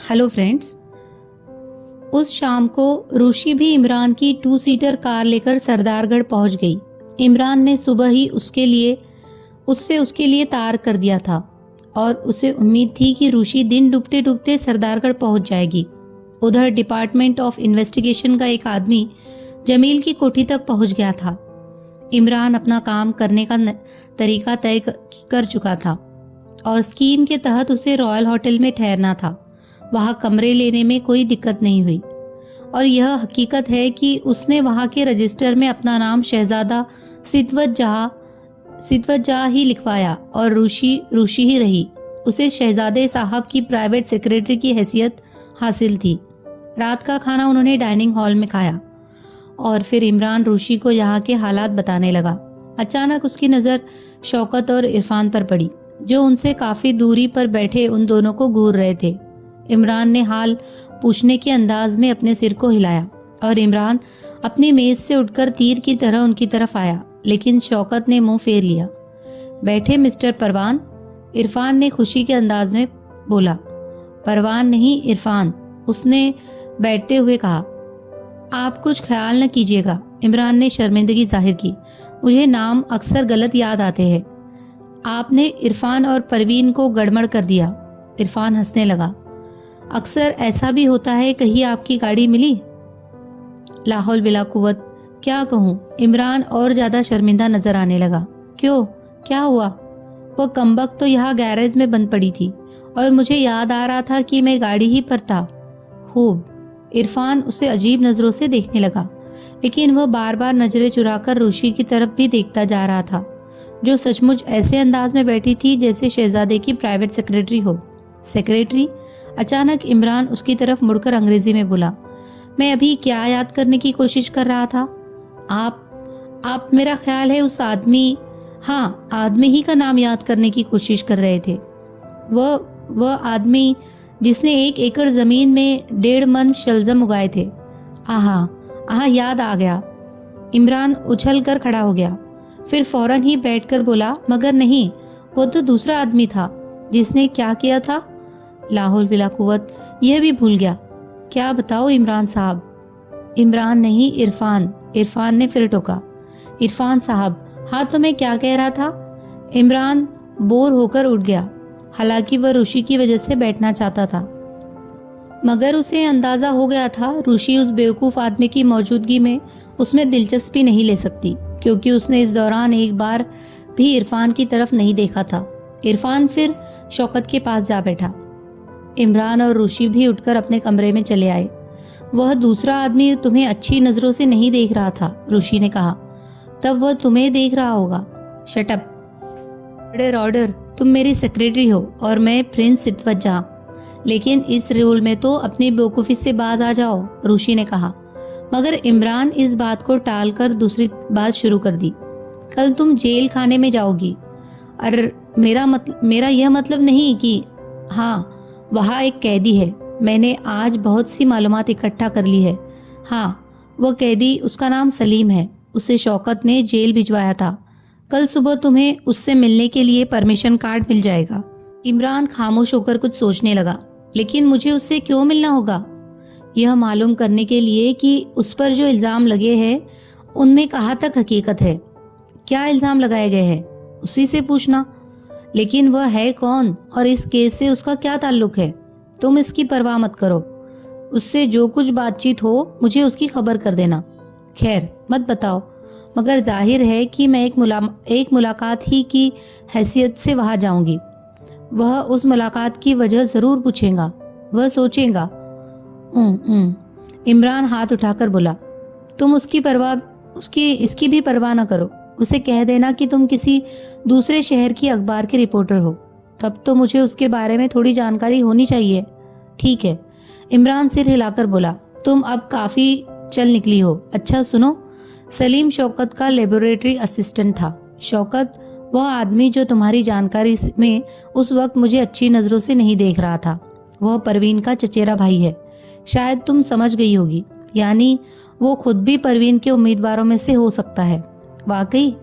Hello friends. उस शाम को रुशि भी इमरान की 2 सीटर कार लेकर सरदारगढ़ पहुंच गई। इमरान ने सुबह ही उसके लिए तार कर दिया था और उसे उम्मीद थी कि रुशि दिन डूबते डूबते सरदारगढ़ पहुंच जाएगी। उधर डिपार्टमेंट ऑफ इन्वेस्टिगेशन का एक आदमी जमील की कोठी तक पहुंच गया था। इमरान अपना काम करने का तरीका तय कर चुका था और स्कीम के तहत उसे रॉयल होटल में ठहरना था। वहाँ कमरे लेने में कोई दिक्कत नहीं हुई और यह हकीकत है कि उसने वहाँ के रजिस्टर में अपना नाम शहजादा सितवत जहाँ ही लिखवाया और रुशि ही रही। उसे शहजादे साहब की प्राइवेट सेक्रेटरी की हैसियत हासिल थी। रात का खाना उन्होंने डाइनिंग हॉल में खाया और फिर इमरान रुशि को यहाँ के हालात बताने लगा। अचानक उसकी नज़र शौकत और इरफान पर पड़ी, जो उनसे काफ़ी दूरी पर बैठे उन दोनों को घूर रहे थे। इमरान ने हाल पूछने के अंदाज में अपने सिर को हिलाया और इमरान अपनी मेज से उठकर तीर की तरह उनकी तरफ आया, लेकिन शौकत ने मुंह फेर लिया। बैठे मिस्टर परवान, इरफान ने खुशी के अंदाज में बोला। परवान नहीं, इरफान, उसने बैठते हुए कहा। आप कुछ ख्याल न कीजिएगा, इमरान ने शर्मिंदगी जाहिर की। मुझे नाम अक्सर गलत याद आते हैं। आपने इरफान और परवीन को गड़बड़ कर दिया। इरफान हंसने लगा। अक्सर ऐसा भी होता है। कहीं आपकी गाड़ी मिली? लाहौल बिला कुव्वत, क्या कहूँ। इमरान और ज़्यादा शर्मिंदा नजर आने लगा। क्यों, क्या हुआ? वह कमबख्त तो यहाँ गैरेज में बंद पड़ी थी और मुझे याद आ रहा था कि मैं गाड़ी ही पर था। खूब। इरफान उसे अजीब नज़रों से देखने लगा, लेकिन वह बार बार नजरें चुराकर रुशि की तरफ भी देखता जा रहा था, जो सचमुच ऐसे अंदाज में बैठी थी जैसे शहजादे की प्राइवेट सेक्रेटरी हो। सेक्रेटरी? अचानक इमरान उसकी तरफ मुड़कर अंग्रेजी में बोला। मैं अभी क्या याद करने की कोशिश कर रहा था? आप मेरा ख्याल है उस आदमी, हाँ, आदमी ही का नाम याद करने की कोशिश कर रहे थे। वह आदमी जिसने 1 एकड़ जमीन में 1.5 मन शलजम उगाए थे। आहा, याद आ गया। इमरान उछल कर खड़ा हो गया, फिर फौरन ही बैठकर बोला, मगर नहीं, वो तो दूसरा आदमी था। जिसने क्या किया था? लाहौल बिला कुव्वत, यह भी भूल गया। क्या बताओ इमरान साहब? इमरान नहीं, इरफान ने फिर टोका। इरफान साहब, हाँ, तो मैं क्या कह रहा था? इमरान बोर होकर उठ गया। हालांकि वह रुशि की वजह से बैठना चाहता था, मगर उसे अंदाजा हो गया था रुशि उस बेवकूफ़ आदमी की मौजूदगी में उसमें दिलचस्पी नहीं ले सकती, क्योंकि उसने इस दौरान एक बार भी इरफान की तरफ नहीं देखा था। इरफान फिर शौकत के पास जा बैठा। इमरान और रुशि भी उठकर अपने कमरे में चले आए। वह दूसरा आदमी तुम्हें अच्छी नज़रों से नहीं देख रहा था, रुशि ने कहा। तब वह तुम्हें देख रहा होगा। Shut up. ऑर्डर। तुम मेरी सेक्रेटरी हो और मैं प्रिंस सितवत जहाँ, लेकिन इस रोल में तो अपनी बेवकूफ़ी से बाज आ जाओ, रुशि ने कहा। मगर इमरान इस बात को टालकर दूसरी बात शुरू कर दी। कल तुम जेल खाने में जाओगी। अरे मेरा यह मतलब नहीं कि, हाँ, वहाँ एक कैदी है। मैंने आज बहुत सी मालूमात इकट्ठा कर ली है। हाँ, वह कैदी, उसका नाम सलीम है। उसे शौकत ने जेल भिजवाया था। कल सुबह तुम्हें उससे मिलने के लिए परमिशन कार्ड मिल जाएगा। इमरान खामोश होकर कुछ सोचने लगा। लेकिन मुझे उससे क्यों मिलना होगा? यह मालूम करने के लिए कि उस पर जो इल्ज़ाम लगे हैं उनमें कहाँ तक हकीकत है। क्या इल्ज़ाम लगाए गए हैं, उसी से पूछना। लेकिन वह है कौन और इस केस से उसका क्या ताल्लुक है? तुम इसकी परवाह मत करो। उससे जो कुछ बातचीत हो मुझे उसकी खबर कर देना। खैर, मत बताओ, मगर जाहिर है कि मैं एक मुलाकात ही की हैसियत से वहाँ जाऊंगी। वह उस मुलाकात की वजह ज़रूर पूछेगा। वह सोचेगा। इमरान हाथ उठाकर बोला। तुम इसकी भी परवाह न करो। उसे कह देना कि तुम किसी दूसरे शहर की अखबार के रिपोर्टर हो। तब तो मुझे उसके बारे में थोड़ी जानकारी होनी चाहिए। ठीक है, इमरान सिर हिलाकर बोला। तुम अब काफ़ी चल निकली हो। अच्छा सुनो, सलीम शौकत का लेबोरेटरी असिस्टेंट था। शौकत, वह आदमी जो तुम्हारी जानकारी में उस वक्त मुझे अच्छी नज़रों से नहीं देख रहा था, वह परवीन का चचेरा भाई है। शायद तुम समझ गई होगी, यानी वो खुद भी परवीन के उम्मीदवारों में से हो सकता है। वाकई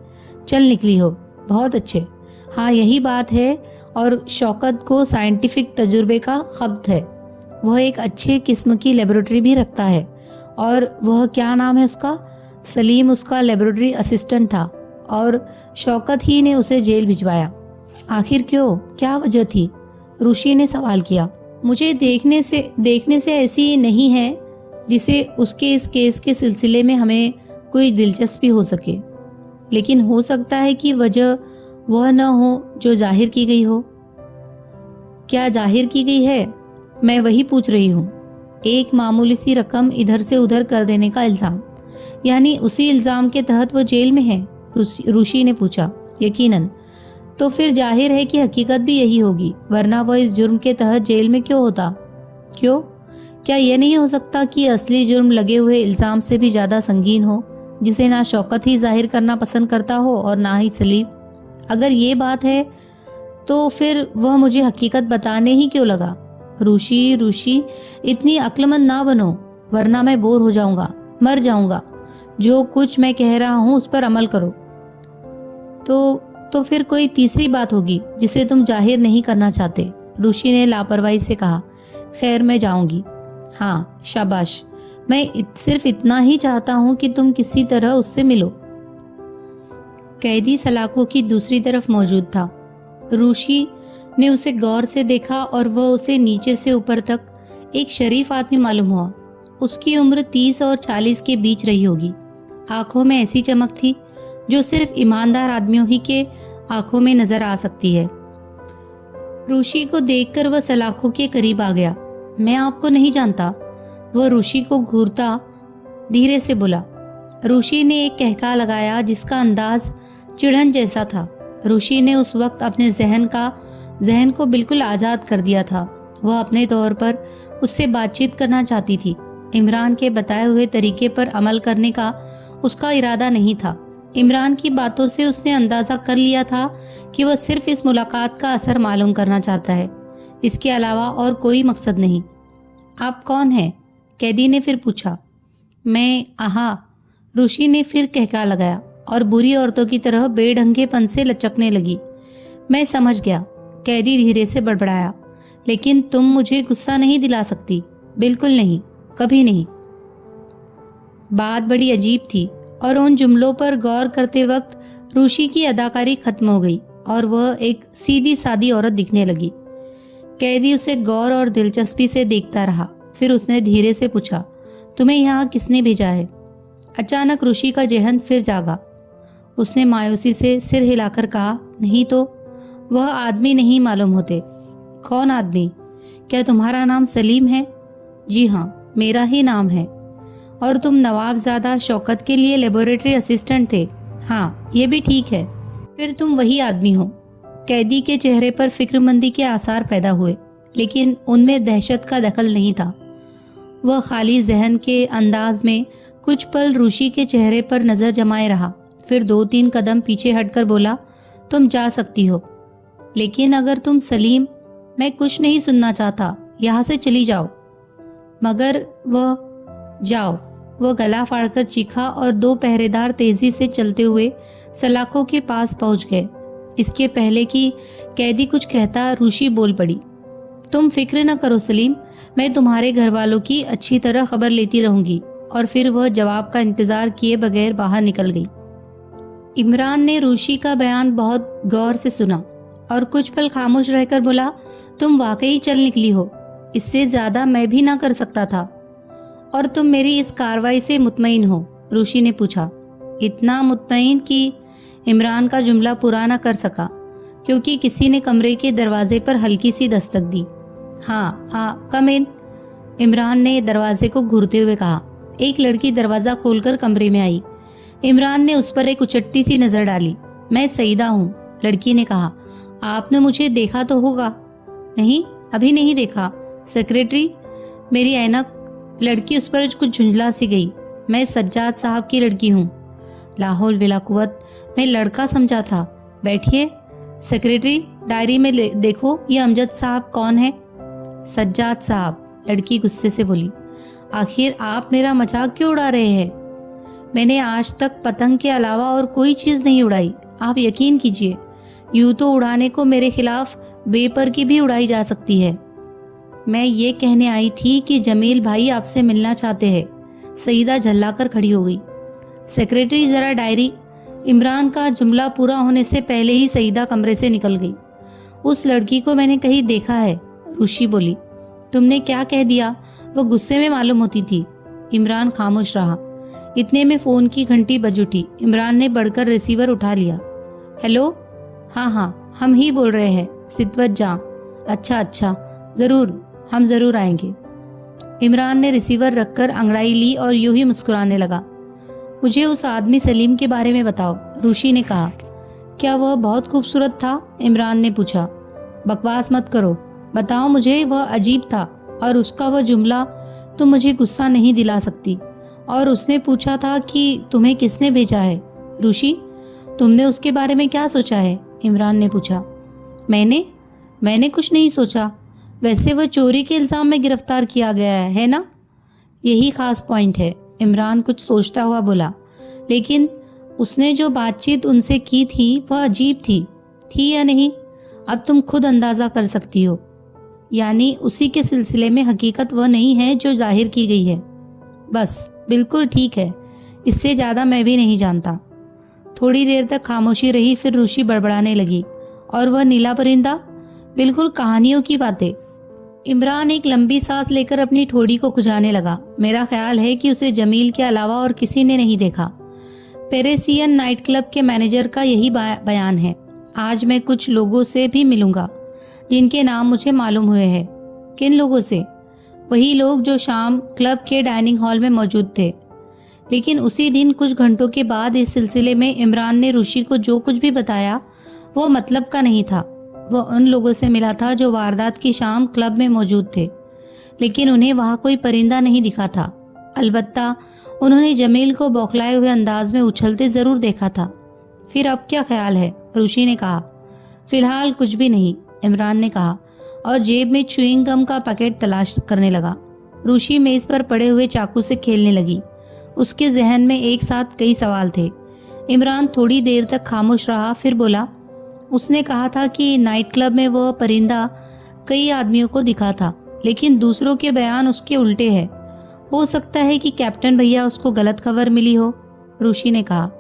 चल निकली हो, बहुत अच्छे। हाँ, यही बात है। और शौकत को साइंटिफिक तजुर्बे का खब्त है। वह एक अच्छे किस्म की लेबोरेटरी भी रखता है। और वह क्या नाम है उसका? सलीम उसका लेबोरेटरी असिस्टेंट था और शौकत ही ने उसे जेल भिजवाया। आखिर क्यों? क्या वजह थी? ऋषि ने सवाल किया। मुझे देखने से ऐसी नहीं है जिसे उसके इस केस के सिलसिले में हमें कोई दिलचस्पी हो सके, लेकिन हो सकता है कि वजह वह न हो जो जाहिर की गई हो। क्या जाहिर की गई है? मैं वही पूछ रही हूँ। एक मामूली सी रकम इधर से उधर कर देने का इल्जाम, यानी उसी इल्जाम के तहत वो जेल में है? ऋषि ने पूछा। यकीनन। तो फिर जाहिर है कि हकीकत भी यही होगी, वरना वह इस जुर्म के तहत जेल में क्यों होता? क्यों? क्या यह नहीं हो सकता कि असली जुर्म लगे हुए इल्जाम से भी ज्यादा संगीन हो, जिसे ना शौकत ही जाहिर करना पसंद करता हो और ना ही सलीम? अगर ये बात है तो फिर वह मुझे हकीकत बताने ही क्यों लगा? ऋषि, इतनी अक्लमंद ना बनो, वरना मैं बोर हो जाऊंगा, मर जाऊंगा। जो कुछ मैं कह रहा हूं उस पर अमल करो। तो फिर कोई तीसरी बात होगी जिसे तुम जाहिर नहीं करना चाहते, ऋषि ने लापरवाही से कहा। खैर, मैं जाऊंगी। हाँ, शाबाश। मैं सिर्फ इतना ही चाहता हूं कि तुम किसी तरह उससे मिलो। कैदी सलाखों की दूसरी तरफ मौजूद था। ऋषि ने उसे गौर से देखा और वह उसे नीचे से ऊपर तक एक शरीफ आदमी मालूम हुआ। उसकी उम्र 30 और 40 के बीच रही होगी। आंखों में ऐसी चमक थी जो सिर्फ ईमानदार आदमियों ही के आंखों में नजर आ सकती है। ऋषि को देखकर वह सलाखों के करीब आ गया। मैं आपको नहीं जानता, वह ऋषि को घूरता धीरे से बोला। ऋषि ने एक कहका लगाया जिसका अंदाज चिढ़न जैसा था। ऋषि ने उस वक्त अपने जहन को बिल्कुल आजाद कर दिया था। वह अपने तौर पर उससे बातचीत करना चाहती थी। इमरान के बताए हुए तरीके पर अमल करने का उसका इरादा नहीं था। इमरान की बातों से उसने अंदाजा कर लिया था कि वह सिर्फ इस मुलाकात का असर मालूम करना चाहता है, इसके अलावा और कोई मकसद नहीं। आप कौन हैं? कैदी ने फिर पूछा। मैं आहा, ऋषि ने फिर कहका लगाया और बुरी औरतों की तरह बेढंगेपन से लचकने लगी। मैं समझ गया, कैदी धीरे से बड़बड़ाया। लेकिन तुम मुझे गुस्सा नहीं दिला सकती। बिल्कुल नहीं, कभी नहीं। बात बड़ी अजीब थी और उन जुमलों पर गौर करते वक्त ऋषि की अदाकारी खत्म हो गई और वह एक सीधी सादी औरत दिखने लगी। कैदी उसे गौर और दिलचस्पी से देखता रहा। फिर उसने धीरे से पूछा, तुम्हें यहाँ किसने भेजा है? अचानक ऋषि का जेहन फिर जागा। उसने मायूसी से सिर हिलाकर कहा, नहीं तो वह आदमी नहीं मालूम होते। कौन आदमी? क्या तुम्हारा नाम सलीम है? जी हाँ, मेरा ही नाम है। और तुम नवाबजादा शौकत के लिए लेबोरेटरी असिस्टेंट थे? हाँ, ये भी ठीक है। फिर तुम वही आदमी हो। कैदी के चेहरे पर फिक्रमंदी के आसार पैदा हुए, लेकिन उनमें दहशत का दखल नहीं था। वह खाली जहन के अंदाज में कुछ पल ऋषि के चेहरे पर नजर जमाए रहा। फिर 2-3 कदम पीछे हटकर बोला, तुम जा सकती हो, लेकिन अगर तुम सलीम, मैं कुछ नहीं सुनना चाहता, यहाँ से चली जाओ। मगर वह गला फाड़कर चीखा और 2 पहरेदार तेजी से चलते हुए सलाखों के पास पहुंच गए। इसके पहले कि कैदी कुछ कहता, ऋषि बोल पड़ी, तुम फिक्र न करो सलीम, मैं तुम्हारे घर वालों की अच्छी तरह खबर लेती रहूंगी। और फिर वह जवाब का इंतजार किए बगैर बाहर निकल गई। इमरान ने ऋषि का बयान बहुत गौर से सुना और कुछ पल खामोश रहकर बोला, तुम वाकई चल निकली हो, इससे ज्यादा मैं भी ना कर सकता था। और तुम मेरी इस कार्रवाई से मुतमईन हो? ऋषि ने पूछा। इतना मुतमईन कि इमरान का जुमला पूरा ना कर सका क्योंकि किसी ने कमरे के दरवाजे पर हल्की सी दस्तक दी। हाँ, कम इन, इमरान ने दरवाजे को घूरते हुए कहा। एक लड़की दरवाजा खोलकर कमरे में आई। इमरान ने उस पर एक उचटती सी नजर डाली। मैं सईदा हूँ, लड़की ने कहा। आपने मुझे देखा तो होगा? नहीं, अभी नहीं देखा। सेक्रेटरी, मेरी ऐनक। लड़की उस पर कुछ झुंझला सी गई। मैं सज्जाद साहब की लड़की हूँ। लाहौल विला कुव्वत, मैं लड़का समझा था। बैठिए। सेक्रेटरी, डायरी में देखो ये अमजद साहब कौन है? सज्जाद साहब, लड़की गुस्से से बोली। आखिर आप मेरा मजाक क्यों उड़ा रहे हैं? मैंने आज तक पतंग के अलावा और कोई चीज नहीं उड़ाई। आप यकीन कीजिए, यूं तो उड़ाने को मेरे खिलाफ बेपर की भी उड़ाई जा सकती है। मैं ये कहने आई थी कि जमील भाई आपसे मिलना चाहते हैं। सईदा झल्लाकर खड़ी हो गई। सेक्रेटरी जरा डायरी। इमरान का जुमला पूरा होने से पहले ही सईदा कमरे से निकल गई। उस लड़की को मैंने कहीं देखा है, रुशी बोली। तुमने क्या कह दिया? वो गुस्से में मालूम होती थी। इमरान खामोश रहा। इतने में फोन की घंटी बज उठी। इमरान ने बढ़कर रिसीवर उठा लिया। हेलो, हाँ, हम ही बोल रहे हैं, सितवत जहाँ। अच्छा, हम ज़रूर आएंगे। इमरान ने रिसीवर रखकर अंगड़ाई ली और यूं ही मुस्कुराने लगा। मुझे उस आदमी सलीम के बारे में बताओ, रुशी ने कहा। क्या वह बहुत खूबसूरत था? इमरान ने पूछा। बकवास मत करो, बताओ मुझे। वह अजीब था और उसका वह जुमला तुम मुझे गुस्सा नहीं दिला सकती। और उसने पूछा था कि तुम्हें किसने भेजा है। रुशी, तुमने उसके बारे में क्या सोचा है? इमरान ने पूछा। मैंने कुछ नहीं सोचा। वैसे वह चोरी के इल्ज़ाम में गिरफ्तार किया गया है ना? यही खास पॉइंट है, इमरान कुछ सोचता हुआ बोला। लेकिन उसने जो बातचीत उनसे की थी वह अजीब थी या नहीं? अब तुम खुद अंदाज़ा कर सकती हो। यानी उसी के सिलसिले में हकीकत वह नहीं है जो जाहिर की गई है। बस बिल्कुल ठीक है, इससे ज़्यादा मैं भी नहीं जानता। थोड़ी देर तक खामोशी रही, फिर रुशी बड़बड़ाने लगी। और वह नीला परिंदा? बिल्कुल कहानियों की बातें। इमरान एक लंबी सांस लेकर अपनी ठोड़ी को खुजाने लगा। मेरा ख्याल है कि उसे जमील के अलावा और किसी ने नहीं देखा। पेरिसियन नाइट क्लब के मैनेजर का यही बयान है। आज मैं कुछ लोगों से भी मिलूंगा जिनके नाम मुझे मालूम हुए हैं। किन लोगों से? वही लोग जो शाम क्लब के डाइनिंग हॉल में मौजूद थे। लेकिन उसी दिन कुछ घंटों के बाद इस सिलसिले में इमरान ने रुशी को जो कुछ भी बताया वो मतलब का नहीं था। वह उन लोगों से मिला था जो वारदात की शाम क्लब में मौजूद थे, लेकिन उन्हें वहाँ कोई परिंदा नहीं दिखा था। अलबत्ता उन्होंने जमील को बौखलाए हुए अंदाज में उछलते ज़रूर देखा था। फिर अब क्या ख्याल है? रुशी ने कहा। फिलहाल कुछ भी नहीं, इमरान ने कहा और जेब में च्युइंग गम का पैकेट तलाश करने लगा। रुशी मेज़ पर पड़े हुए चाकू से खेलने लगी। उसके जहन में एक साथ कई सवाल थे। इमरान थोड़ी देर तक खामोश रहा, फिर बोला। उसने कहा था कि नाइट क्लब में वह परिंदा कई आदमियों को दिखा था, लेकिन दूसरों के बयान उसके उल्टे हैं। हो सकता है कि कैप्टन भैया उसको गलत खबर मिली हो, रुशी ने कहा।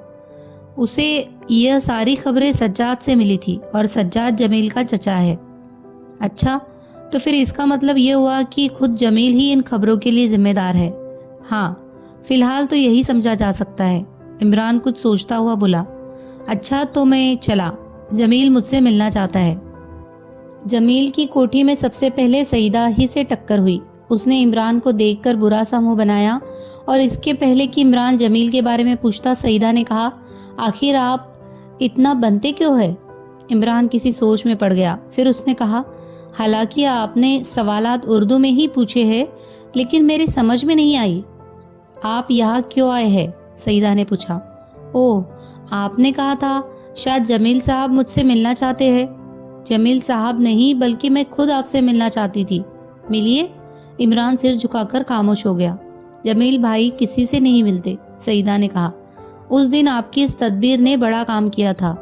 उसे यह सारी खबरें सज्जाद से मिली थी और सज्जाद जमील का चचा है। अच्छा, तो फिर इसका मतलब यह हुआ कि खुद जमील ही इन खबरों के लिए जिम्मेदार है। हाँ, फिलहाल तो यही समझा जा सकता है। इमरान कुछ सोचता हुआ बोला। अच्छा, तो मैं चला। जमील मुझसे मिलना चाहता है। जमील की कोठी में सबसे पहले सईदा ही से टक्कर हुई। उसने इमरान को देखकर बुरा सा मुंह बनाया और इसके पहले कि इमरान जमील के बारे में पूछता, सईदा ने कहा, आखिर आप इतना बनते क्यों है? इमरान किसी सोच में पड़ गया। फिर उसने कहा, हालांकि आपने सवालात उर्दू में ही पूछे हैं, लेकिन मेरी समझ में नहीं आई। आप यहाँ क्यों आए हैं? सईदा ने पूछा। ओह, आपने कहा था शायद जमील साहब मुझसे मिलना चाहते हैं। जमील साहब नहीं, बल्कि मैं खुद आपसे मिलना चाहती थी। मिलिए। इमरान सिर झुकाकर खामोश हो गया। जमील भाई किसी से नहीं मिलते, सईदा ने कहा। उस दिन आपकी इस तदबीर ने बड़ा काम किया था।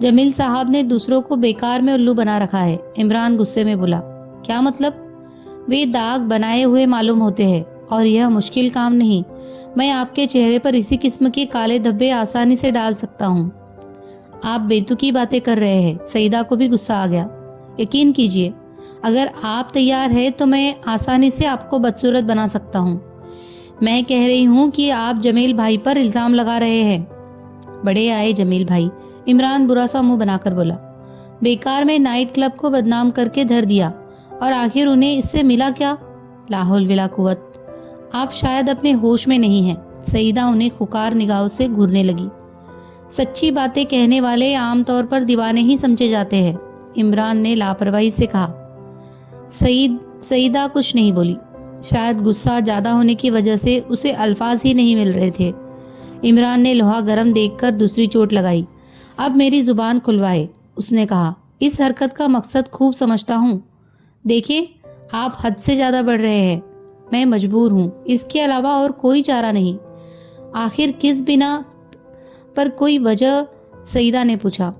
जमील साहब ने दूसरों को बेकार में उल्लू बना रखा है। इमरान गुस्से में बोला। क्या मतलब? वे दाग बनाए हुए मालूम होते हैं और यह मुश्किल काम नहीं। मैं आपके चेहरे पर इसी किस्म के काले धब्बे आसानी से डाल सकता हूँ। आप बेतुकी बातें कर रहे हैं। सईदा को भी गुस्सा आ गया। यकीन कीजिए, अगर आप तैयार हैं तो मैं आसानी से आपको बदसूरत बना सकता हूँ। मैं कह रही हूँ कि आप जमील भाई पर इल्ज़ाम लगा रहे हैं। बड़े आए जमील भाई, इमरान बुरा सा मुंह बनाकर बोला। बेकार में नाइट क्लब को बदनाम करके धर दिया, और आखिर उन्हें इससे मिला क्या? लाहौल विला कुव्वत। आप शायद अपने होश में नहीं हैं। सईदा उन्हें खुकार निगाहों से घूरने लगी। सच्ची बातें कहने वाले आमतौर पर दीवाने ही समझे जाते हैं, इमरान ने लापरवाही से कहा। सईदा कुछ नहीं बोली। शायद गुस्सा ज़्यादा होने की वजह से उसे अल्फाज ही नहीं मिल रहे थे। इमरान ने लोहा गर्म देखकर दूसरी चोट लगाई। अब मेरी जुबान खुलवाए, उसने कहा। इस हरकत का मकसद खूब समझता हूँ। देखिए, आप हद से ज़्यादा बढ़ रहे हैं। मैं मजबूर हूँ, इसके अलावा और कोई चारा नहीं। आखिर किस बिना पर कोई वजह? सईदा ने पूछा।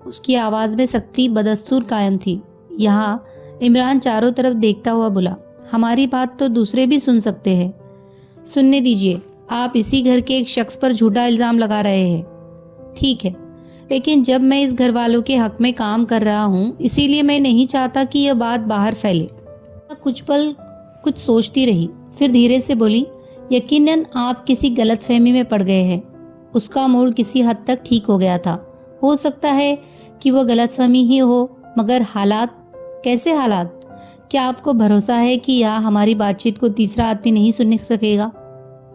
उसकी आवाज़ में सख्ती बदस्तूर कायम थी। यहाँ इमरान चारों तरफ देखता हुआ बोला, हमारी बात तो दूसरे भी सुन सकते हैं। सुनने दीजिए, आप इसी घर के एक शख्स पर झूठा इल्जाम लगा रहे हैं। ठीक है, लेकिन जब मैं इस घर वालों के हक में काम कर रहा हूँ, इसीलिए मैं नहीं चाहता कि यह बात बाहर फैले। कुछ पल कुछ सोचती रही, फिर धीरे से बोली, यकीनन आप किसी गलतफहमी में पड़ गए हैं। उसका मूड किसी हद तक ठीक हो गया था। हो सकता है कि वह गलतफहमी ही हो, मगर हालात, कैसे हालात? क्या आपको भरोसा है कि यहाँ हमारी बातचीत को तीसरा आदमी नहीं सुन सकेगा?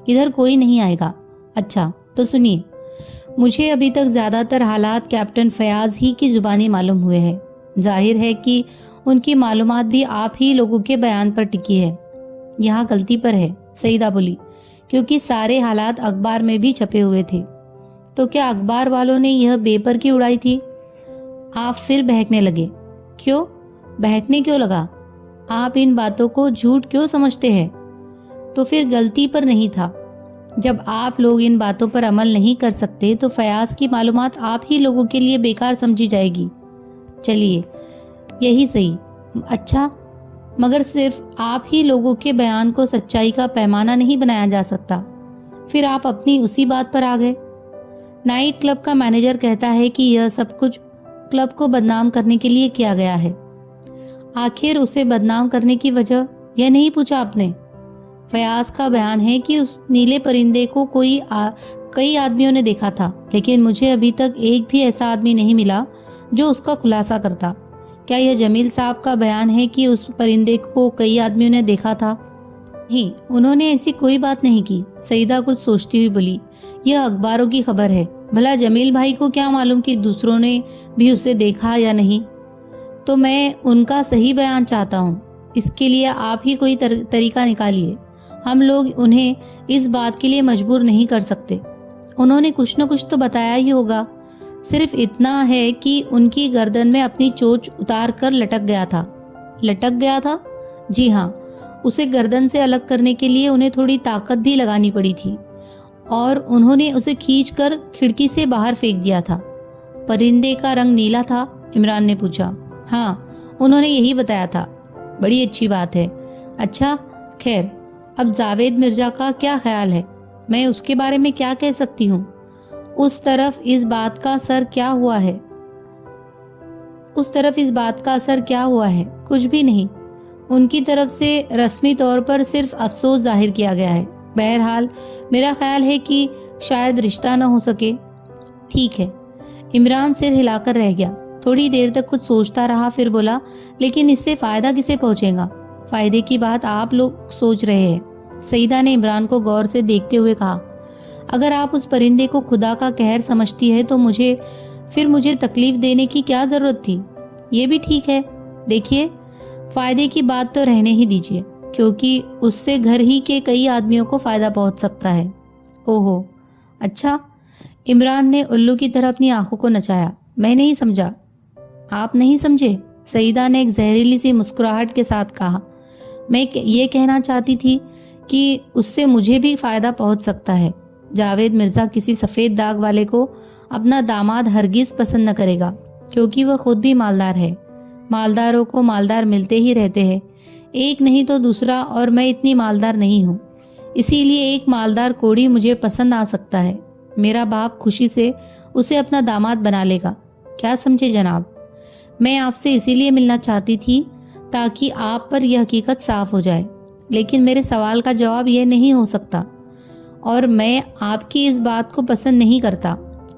इधर कोई नहीं आएगा। अच्छा तो सुनिए, मुझे अभी तक ज्यादातर हालात कैप्टन फयाज ही की जुबानी मालूम हुए हैं। जाहिर है कि उनकी मालूमात भी आप ही लोगों के बयान पर टिकी है। यहाँ गलती पर है, सईदा बोली, क्योंकि सारे हालात अखबार में भी छपे हुए थे। तो क्या अखबार वालों ने यह बेपर की उड़ाई थी? आप फिर बहकने लगे। क्यों बहकने क्यों लगा? आप इन बातों को झूठ क्यों समझते हैं? तो फिर गलती पर नहीं था। जब आप लोग इन बातों पर अमल नहीं कर सकते तो फयाज की मालूमात आप ही लोगों के लिए बेकार समझी जाएगी। चलिए यही सही। अच्छा, मगर सिर्फ आप ही लोगों के बयान को सच्चाई का पैमाना नहीं बनाया जा सकता। फिर आप अपनी उसी बात पर आ गए। नाइट क्लब का मैनेजर कहता है कि यह सब कुछ क्लब को बदनाम करने के लिए किया गया है। आखिर उसे बदनाम करने की वजह यह नहीं पूछा आपने? फयाज का बयान है कि उस नीले परिंदे को कई आदमियों ने देखा था, लेकिन मुझे अभी तक एक भी ऐसा आदमी नहीं मिला जो उसका खुलासा करता। क्या यह जमील साहब का बयान है कि उस परिंदे को कई आदमियों ने देखा था? नहीं, उन्होंने ऐसी कोई बात नहीं की। सईदा कुछ सोचती हुई बोली, यह अखबारों की खबर है। भला जमील भाई को क्या मालूम कि दूसरों ने भी उसे देखा या नहीं? तो मैं उनका सही बयान चाहता हूँ। इसके लिए आप ही कोई तरीका निकालिए। हम लोग उन्हें इस बात के लिए मजबूर नहीं कर सकते। उन्होंने कुछ न कुछ तो बताया ही होगा। सिर्फ इतना है कि उनकी गर्दन में अपनी चोंच उतार कर लटक गया था। लटक गया था? जी हाँ, उसे गर्दन से अलग करने के लिए उन्हें थोड़ी ताकत भी लगानी पड़ी थी और उन्होंने उसे खींचकर खिड़की से बाहर फेंक दिया था। परिंदे का रंग नीला था? इमरान ने पूछा। हाँ, उन्होंने यही बताया था। बड़ी अच्छी बात है। अच्छा खैर, अब जावेद मिर्जा का क्या ख्याल है? मैं उसके बारे में क्या कह सकती हूँ? उस तरफ इस बात का असर क्या हुआ है? कुछ भी नहीं। उनकी तरफ से रस्मी तौर पर सिर्फ अफसोस जाहिर किया गया है। बहरहाल मेरा ख्याल है कि शायद रिश्ता न हो सके। ठीक है। इमरान सिर हिलाकर रह गया। थोड़ी देर तक कुछ सोचता रहा, फिर बोला, लेकिन इससे फायदा किसे पहुंचेगा? फायदे की बात आप लोग सोच रहे हैं। सईदा ने इमरान को गौर से देखते हुए कहा, अगर आप उस परिंदे को खुदा का कहर समझती है तो मुझे तकलीफ देने की क्या जरूरत थी? ये भी ठीक है। देखिए, फायदे की बात तो रहने ही दीजिए, क्योंकि उससे घर ही के कई आदमियों को फायदा पहुंच सकता है। ओहो, अच्छा। इमरान ने उल्लू की तरह अपनी आंखों को नचाया। मैं नहीं समझा। आप नहीं समझे? सईदा ने एक जहरीली सी मुस्कुराहट के साथ कहा। मैं ये कहना चाहती थी कि उससे मुझे भी फायदा पहुंच सकता है। जावेद मिर्जा किसी सफ़ेद दाग वाले को अपना दामाद हरगिज पसंद न करेगा, क्योंकि वह खुद भी मालदार है। मालदारों को मालदार मिलते ही रहते हैं, एक नहीं तो दूसरा, और मैं इतनी मालदार नहीं हूँ। इसीलिए एक मालदार कोड़ी मुझे पसंद आ सकता है। मेरा बाप खुशी से उसे अपना दामाद बना लेगा। क्या समझे जनाब? मैं आपसे इसीलिए मिलना चाहती थी ताकि आप पर यह हकीकत साफ हो जाए, लेकिन मेरे सवाल का जवाब यह नहीं हो सकता, और मैं आपकी इस बात को पसंद नहीं करता।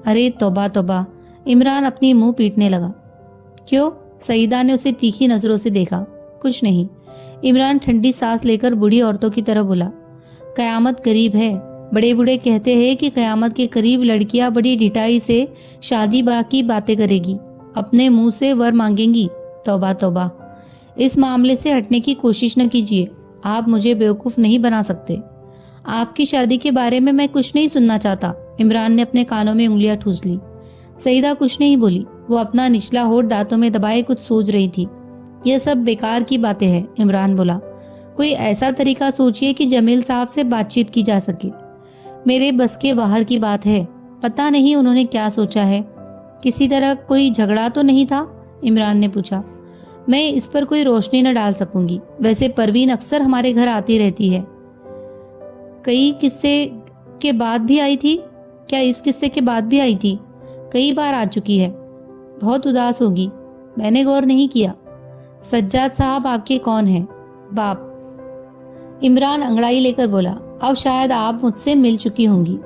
अरे तौबा तौबा। इमरान अपनी मुंह पीटने लगा। क्यों? सईदा ने उसे तीखी नजरों से देखा। कुछ नहीं। इमरान ठंडी सांस लेकर बूढ़ी औरतों की तरह बोला, कयामत करीब है। बड़े बूढ़े कहते हैं कि कयामत के करीब लड़कियां बड़ी ढिठाई से शादी ब्याह की बातें करेगी, अपने मुंह से वर मांगेंगी। तौबा तौबा। इस मामले से हटने की कोशिश न कीजिए। आप मुझे बेवकूफ़ नहीं बना सकते। आपकी शादी के बारे में मैं कुछ नहीं सुनना चाहता। इमरान ने अपने कानों में उंगलियां ठूस ली। सईदा कुछ नहीं बोली। वो अपना निचला होठ दांतों में दबाए कुछ सोच रही थी। यह सब बेकार की बातें हैं, इमरान बोला। कोई ऐसा तरीका सोचिए कि जमील साहब से बातचीत की जा सके। मेरे बस के बाहर की बात है। पता नहीं उन्होंने क्या सोचा है। किसी तरह कोई झगड़ा तो नहीं था? इमरान ने पूछा। मैं इस पर कोई रोशनी न डाल सकूंगी। वैसे परवीन अक्सर हमारे घर आती रहती है। कई किस्से के बाद भी आई थी? क्या इस किस्से के बाद भी आई थी? कई बार आ चुकी है। बहुत उदास होगी। मैंने गौर नहीं किया। सज्जाद साहब आपके कौन हैं? बाप। इमरान अंगड़ाई लेकर बोला, अब शायद आप मुझसे मिल चुकी होंगी।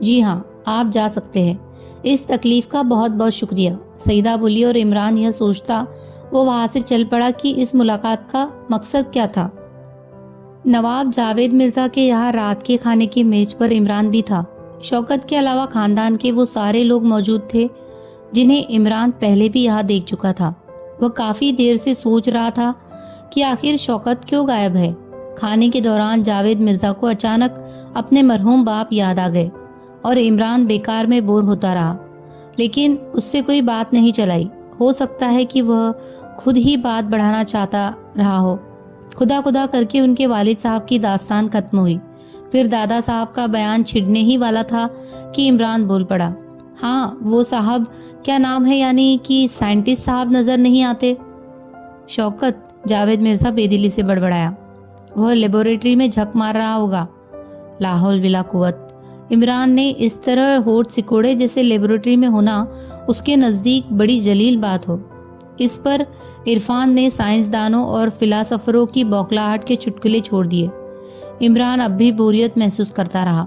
जी हाँ, आप जा सकते हैं। इस तकलीफ का बहुत बहुत शुक्रिया, सईदा बोली और इमरान यह सोचता वो वहां से चल पड़ा कि इस मुलाकात का मकसद क्या था। नवाब जावेद मिर्जा के यहाँ रात के खाने की मेज पर इमरान भी था। शौकत के अलावा खानदान के वो सारे लोग मौजूद थे जिन्हें इमरान पहले भी यहाँ देख चुका था। वह काफी देर से सोच रहा था कि आखिर शौकत क्यों गायब है। खाने के दौरान जावेद मिर्जा को अचानक अपने मरहूम बाप याद आ गए और इमरान बेकार में बोर होता रहा, लेकिन उससे कोई बात नहीं चलाई। हो सकता है कि वह खुद ही बात बढ़ाना चाहता रहा हो। खुदा खुदा करके उनके वालिद साहब की दास्तान खत्म हुई। फिर दादा साहब का बयान छिड़ने ही वाला था कि इमरान बोल पड़ा, हाँ वो साहब, क्या नाम है, यानी कि साइंटिस्ट साहब नजर नहीं आते? शौकत, जावेद मिर्जा बेदिली से बड़बड़ाया। वह लेबोरेटरी में झक मार रहा होगा। लाहौल बिला कुव्वत। इमरान ने इस तरह होठ सिकोड़े जैसे लेबोरेटरी में होना उसके नज़दीक बड़ी जलील बात हो। इस पर इरफान ने साइंसदानों और फिलासफरों की बौखलाहट के चुटकुले छोड़ दिए। इमरान अब भी बोरियत महसूस करता रहा।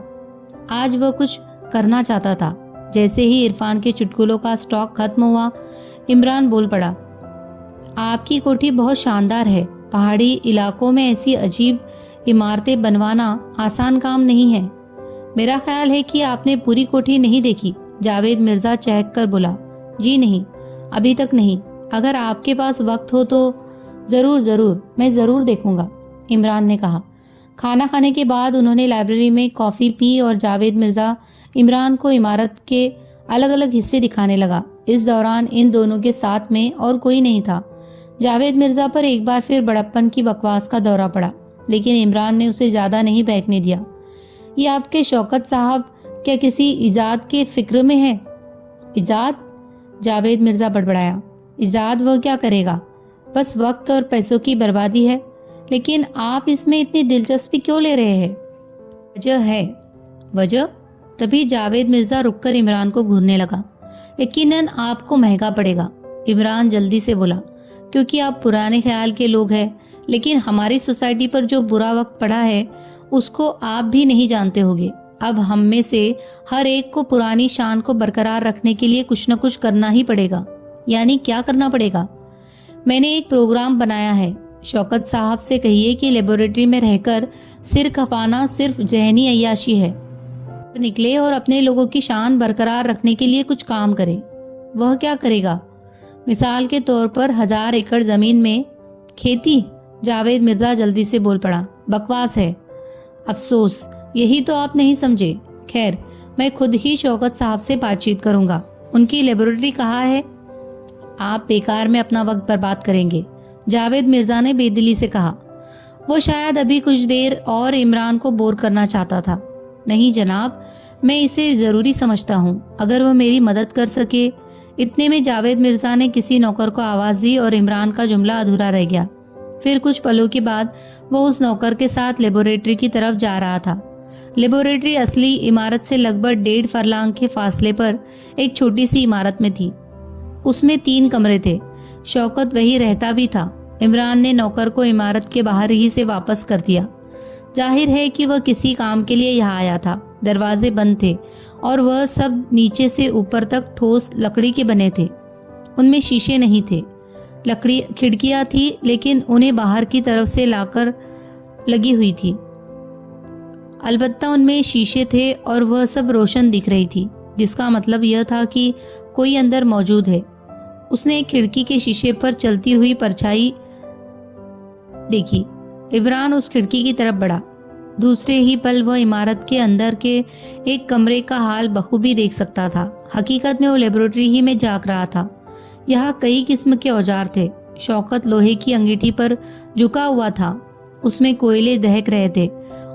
आज वह कुछ करना चाहता था। जैसे ही इरफान के चुटकुलों का स्टॉक खत्म हुआ, इमरान बोल पड़ा, आपकी कोठी बहुत शानदार है। पहाड़ी इलाकों में ऐसी अजीब इमारतें बनवाना आसान काम नहीं है। मेरा ख्याल है कि आपने पूरी कोठी नहीं देखी। जावेद मिर्जा चहक कर बोला, जी नहीं, अभी तक नहीं। अगर आपके पास वक्त हो तो जरूर, मैं जरूर देखूंगा, इमरान ने कहा। खाना खाने के बाद उन्होंने लाइब्रेरी में कॉफ़ी पी और जावेद मिर्जा इमरान को इमारत के अलग अलग हिस्से दिखाने लगा। इस दौरान इन दोनों के साथ में और कोई नहीं था। जावेद मिर्जा पर एक बार फिर बड़प्पन की बकवास का दौरा पड़ा, लेकिन इमरान ने उसे ज़्यादा नहीं बहकने दिया। ये आपके शौकत साहब क्या किसी इजाद के फिक्र में है? इजाद? जावेद मिर्जा बड़बड़ाया। इजाद वह क्या करेगा? बस वक्त और पैसों की बर्बादी है। लेकिन आप इसमें इतनी दिलचस्पी क्यों ले रहे हैं? वजह है। वजह? तभी जावेद मिर्जा रुककर इमरान को घूरने लगा। यकीनन आपको महंगा पड़ेगा, इमरान जल्दी से बोला, क्योंकि आप पुराने ख्याल के लोग हैं। लेकिन हमारी सोसाइटी पर जो बुरा वक्त पड़ा है उसको आप भी नहीं जानते होंगे। अब हम में से हर एक को पुरानी शान को बरकरार रखने के लिए कुछ न कुछ करना ही पड़ेगा। यानी क्या करना पड़ेगा? मैंने एक प्रोग्राम बनाया है। शौकत साहब से कहिए कि लेबोरेटरी में रहकर सिर खपाना सिर्फ जहनी अय्याशी है। निकले और अपने लोगों की शान बरकरार रखने के लिए कुछ काम करे। वह क्या करेगा? मिसाल के तौर पर 1000 एकड़ जमीन में खेती। जावेद मिर्जा जल्दी से बोल पड़ा, बकवास है। अफसोस, यही तो आप नहीं समझे। खैर, मैं खुद ही शौकत साहब से बातचीत करूंगा। उनकी लेबोरेटरी कहाँ है? आप बेकार में अपना वक्त बर्बाद करेंगे, जावेद मिर्जा ने बेदिली से कहा। वो शायद अभी कुछ देर और इमरान को बोर करना चाहता था। नहीं जनाब, मैं इसे ज़रूरी समझता हूँ, अगर वह मेरी मदद कर सके। इतने में जावेद मिर्जा ने किसी नौकर को आवाज़ दी और इमरान का जुमला अधूरा रह गया। फिर कुछ पलों के बाद वो उस नौकर के साथ लेबोरेटरी की तरफ जा रहा था। लेबोरेटरी असली इमारत से लगभग 1.5 फरलांग के फासले पर एक छोटी सी इमारत में थी। उसमें 3 कमरे थे। शौकत वही रहता भी था। इमरान ने नौकर को इमारत के बाहर ही से वापस कर दिया। जाहिर है कि वह किसी काम के लिए यहाँ आया था। दरवाजे बंद थे और वह सब नीचे से ऊपर तक ठोस लकड़ी के बने थे। उनमें शीशे नहीं थे। लकड़ी खिड़कियाँ थी, लेकिन उन्हें बाहर की तरफ से लाकर लगी हुई थी। अलबत्ता उनमें शीशे थे और वह सब रोशन दिख रही थी, जिसका मतलब यह था कि कोई अंदर मौजूद है। उसने एक खिड़की के शीशे पर चलती हुई परछाई देखी। इमरान उस खिड़की की तरफ बढ़ा। दूसरे ही पल वह इमारत के अंदर के एक कमरे का हाल बखूबी देख सकता था। हकीकत में वो लेबोरेटरी ही में झांक रहा था। यहाँ कई किस्म के औजार थे। शौकत लोहे की अंगीठी पर झुका हुआ था। उसमें कोयले दहक रहे थे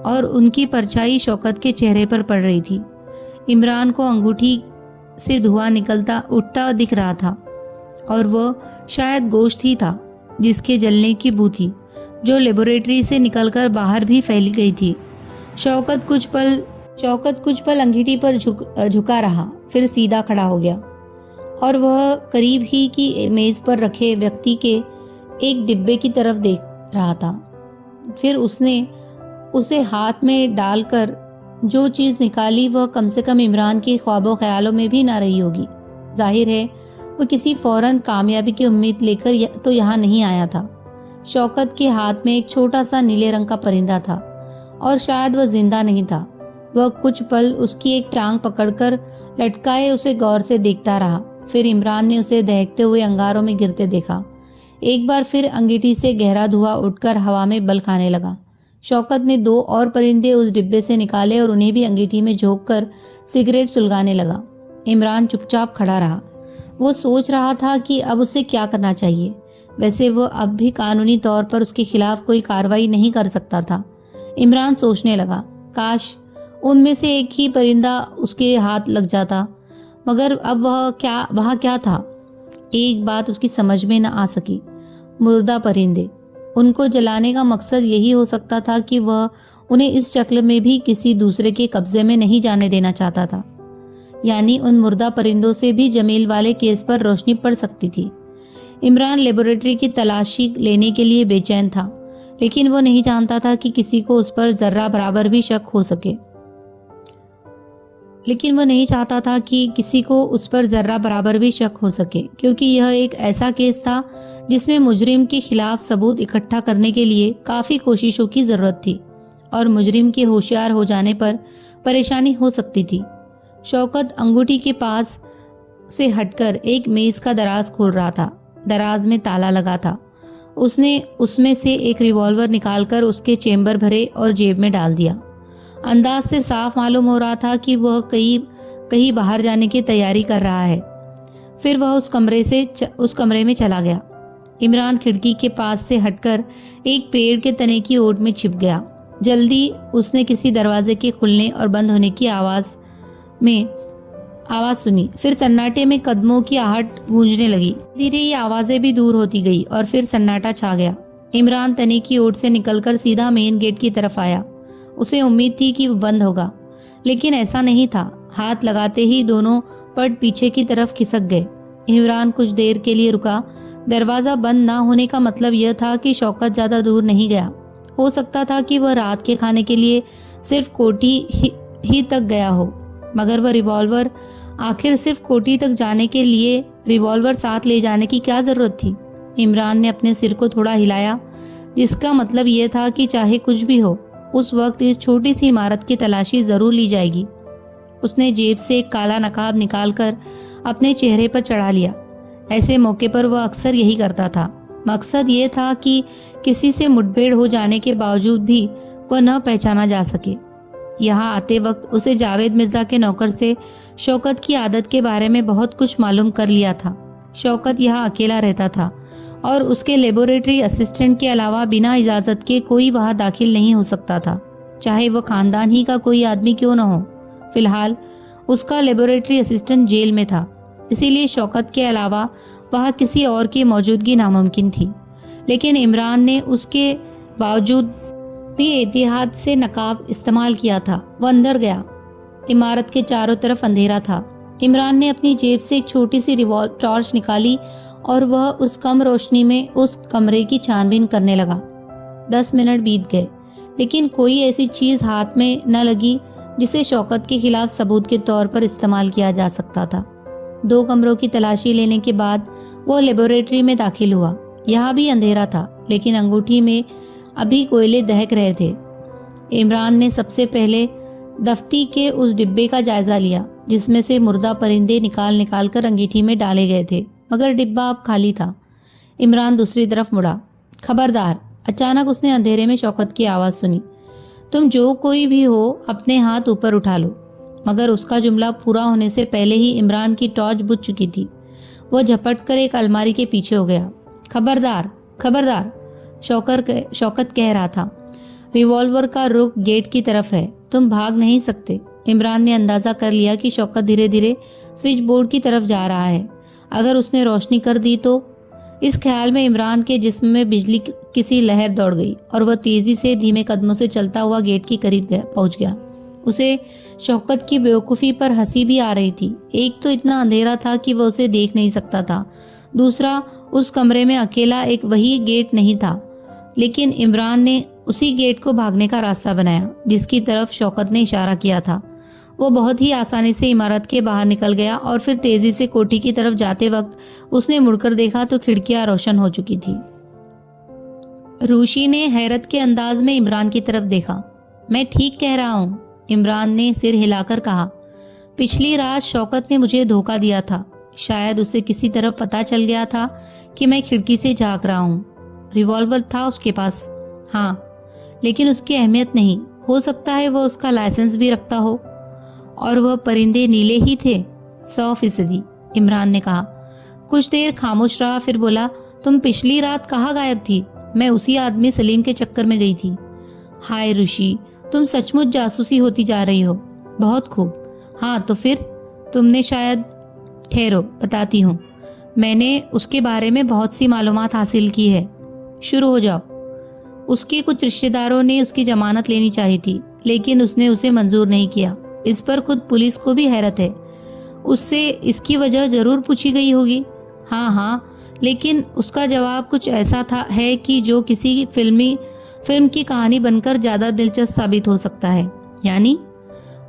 और उनकी परछाई शौकत के चेहरे पर पड़ रही थी। इमरान को अंगूठी से धुआं निकलता उठता दिख रहा था और वह शायद गोश्त ही था। जिसके जलने की बू थी, जो लेबोरेटरी से निकलकर बाहर भी फैल गई थी। शौकत कुछ पल अंगीठी पर झुका रहा, फिर सीधा खड़ा हो गया और वह करीब ही की मेज पर रखे व्यक्ति के एक डिब्बे की तरफ देख रहा था। फिर उसने उसे हाथ में डालकर जो चीज़ निकाली वह कम से कम इमरान के ख्वाबों ख्यालों में भी ना रही होगी। जाहिर है वो किसी फौरन कामयाबी की उम्मीद लेकर तो यहाँ नहीं आया था। शौकत के हाथ में एक छोटा सा नीले रंग का परिंदा था और शायद वह जिंदा नहीं था। वह कुछ पल उसकी एक टांग पकड़कर लटकाए उसे गौर से देखता रहा। फिर इमरान ने उसे दहकते हुए अंगारों में गिरते देखा। एक बार फिर अंगीठी से गहरा धुआं उठकर हवा में बल खाने लगा। शौकत ने 2 और परिंदे उस डिब्बे से निकाले और उन्हें भी अंगीठी में झोंककर सिगरेट सुलगाने लगा। इमरान चुपचाप खड़ा रहा। वो सोच रहा था कि अब उसे क्या करना चाहिए। वैसे वह अब भी कानूनी तौर पर उसके खिलाफ कोई कार्रवाई नहीं कर सकता था। इमरान सोचने लगा, काश उनमें से एक ही परिंदा उसके हाथ लग जाता, मगर अब वहाँ क्या था? एक बात उसकी समझ में न आ सकी। मुर्दा परिंदे, उनको जलाने का मकसद यही हो सकता था कि वह उन्हें इस शक्ल में भी किसी दूसरे के कब्जे में नहीं जाने देना चाहता था। यानी उन मुर्दा परिंदों से भी जमील वाले केस पर रोशनी पड़ सकती थी। इमरान लेबोरेटरी की तलाशी लेने के लिए बेचैन था, लेकिन वो नहीं जानता था कि किसी को उस पर जर्रा बराबर भी शक हो सके। क्योंकि यह एक ऐसा केस था जिसमें मुजरिम के खिलाफ सबूत इकट्ठा करने के लिए काफ़ी कोशिशों की ज़रूरत थी और मुजरिम के होशियार हो जाने पर परेशानी हो सकती थी। शौकत अंगूठी के पास से हटकर एक मेज़ का दराज खोल रहा था। दराज में ताला लगा था। उसने उसमें से एक रिवॉल्वर निकालकर उसके चेम्बर भरे और जेब में डाल दिया। अंदाज से साफ मालूम हो रहा था कि वह कहीं बाहर जाने की तैयारी कर रहा है। फिर वह उस कमरे में चला गया। इमरान खिड़की के पास से हटकर एक पेड़ के तने की ओट में छिप गया। जल्दी उसने किसी दरवाजे के खुलने और बंद होने की आवाज़ सुनी। फिर सन्नाटे में कदमों की आहट गूंजने लगी। धीरे ये आवाज़ें भी दूर होती गई और फिर सन्नाटा छा गया। इमरान तने की ओट से निकलकर सीधा मेन गेट की तरफ आया। उसे उम्मीद थी कि वो बंद होगा, लेकिन ऐसा नहीं था। हाथ लगाते ही दोनों पट पीछे की तरफ खिसक गए। इमरान कुछ देर के लिए रुका। दरवाज़ा बंद ना होने का मतलब यह था कि शौकत ज़्यादा दूर नहीं गया। हो सकता था कि वह रात के खाने के लिए सिर्फ कोठी ही तक गया हो, मगर वह रिवॉल्वर आखिर सिर्फ कोठी तक जाने के लिए रिवॉल्वर साथ ले जाने की क्या ज़रूरत थी? इमरान ने अपने सिर को थोड़ा हिलाया, जिसका मतलब यह था कि चाहे कुछ भी हो, उस वक्त इस छोटी सी इमारत की तलाशी ज़रूर ली जाएगी। उसने जेब से एक काला नकाब निकालकर अपने चेहरे पर चढ़ा लिया। ऐसे मौके पर वह अक्सर यही करता था। मकसद ये था कि किसी से मुठभेड़ हो जाने के बावजूद भी वह न पहचाना जा सके। यहाँ आते वक्त उसे जावेद मिर्ज़ा के नौकर से शौकत की आदत के बारे में बहुत कुछ मालूम कर लिया था। शौकत यहाँ अकेला रहता था और उसके लेबोरेटरी असिस्टेंट के अलावा बिना इजाज़त के कोई वहाँ दाखिल नहीं हो सकता था, चाहे वह ख़ानदान ही का कोई आदमी क्यों न हो। फिलहाल उसका लेबोरेटरी असिस्टेंट जेल में था, इसीलिए शौकत के अलावा वहाँ किसी और की मौजूदगी नामुमकिन थी। लेकिन इमरान ने उसके बावजूद भी एहतियात से नकाब इस्तेमाल किया था। वह अंदर गया। इमारत के चारों तरफ अंधेरा था। इमरान ने अपनी जेब से एक छोटी सी टॉर्च निकाली और वह उस कम रोशनी में उस कमरे की छानबीन करने लगा। 10 मिनट बीत गए, लेकिन कोई ऐसी चीज़ हाथ में न लगी जिसे शौकत के खिलाफ सबूत के तौर पर इस्तेमाल किया जा सकता था। 2 कमरों की तलाशी लेने के बाद वो लेबोरेटरी में दाखिल हुआ। यहाँ भी अंधेरा था, लेकिन अंगूठी में अभी कोयले दहक रहे थे। इमरान ने सबसे पहले दफ्ती के उस डिब्बे का जायजा लिया जिसमें से मुर्दा परिंदे निकाल कर अंगीठी में डाले गए थे, मगर डिब्बा अब खाली था। इमरान दूसरी तरफ मुड़ा। खबरदार! अचानक उसने अंधेरे में शौकत की आवाज़ सुनी। तुम जो कोई भी हो, अपने हाथ ऊपर उठा लो। मगर उसका जुमला पूरा होने से पहले ही इमरान की टॉर्च बुझ चुकी थी। वह झपट कर एक अलमारी के पीछे हो गया। खबरदार, खबरदार! शौकत कह रहा था। रिवॉल्वर का रुख गेट की तरफ है, तुम भाग नहीं सकते। इमरान ने अंदाज़ा कर लिया कि शौकत धीरे धीरे स्विच बोर्ड की तरफ जा रहा है। अगर उसने रोशनी कर दी तो इस ख्याल में इमरान के जिस्म में बिजली किसी लहर दौड़ गई और वह तेजी से धीमे कदमों से चलता हुआ गेट के करीब पहुंच गया। उसे शौकत की बेवकूफ़ी पर हंसी भी आ रही थी। एक तो इतना अंधेरा था कि वह उसे देख नहीं सकता था, दूसरा उस कमरे में अकेला एक वही गेट नहीं था। लेकिन इमरान ने उसी गेट को भागने का रास्ता बनाया जिसकी तरफ शौकत ने इशारा किया था। वो बहुत ही आसानी से इमारत के बाहर निकल गया और फिर तेजी से कोठी की तरफ जाते वक्त उसने मुड़कर देखा तो खिड़कियां रोशन हो चुकी थी। रूशी ने हैरत के अंदाज में इमरान की तरफ देखा। मैं ठीक कह रहा हूँ, इमरान ने सिर हिलाकर कहा। पिछली रात शौकत ने मुझे धोखा दिया था। शायद उसे किसी तरह पता चल गया था कि मैं खिड़की से झांक रहा हूँ। रिवॉल्वर था उसके पास, हाँ, लेकिन उसकी अहमियत नहीं। हो सकता है वह उसका लाइसेंस भी रखता हो। और वह परिंदे नीले ही थे? 100%, इमरान ने कहा। कुछ देर खामोश रहा, फिर बोला, तुम पिछली रात कहाँ गायब थी? मैं उसी आदमी सलीम के चक्कर में गई थी। हाय ऋषि, तुम सचमुच जासूसी होती जा रही हो। बहुत खूब। हाँ तो फिर? तुमने शायद, ठहरो बताती हूँ। मैंने उसके बारे में बहुत सी मालूमात हासिल की है। शुरू हो जाओ। उसके कुछ रिश्तेदारों ने उसकी जमानत लेनी चाहिए थी, लेकिन उसने उसे मंजूर नहीं किया। इस पर खुद पुलिस को भी हैरत है। उससे इसकी वजह जरूर पूछी गई होगी। हाँ, लेकिन उसका जवाब कुछ ऐसा है कि जो किसी फिल्म की कहानी बनकर ज़्यादा दिलचस्प साबित हो सकता है। यानी